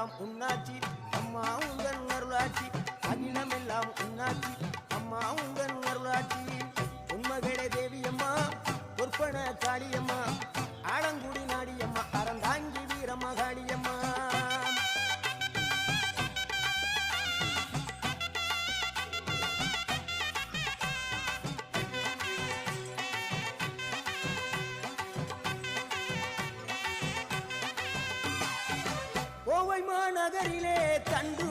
எல்லாம் உன்னாட்சி அம்மா உங்கள் அருளாட்சி அகிலம் எல்லாம் உன்னாட்சி அம்மா உங்கள் அருளாட்சி உண்மகளே தேவியம்மா பொற்பன காளியம்மா ஆலங்குடி நாடியம்மா அறந்தாங்கி வீரமகாளியம்மா கோவை மாநகரிலே தண்டு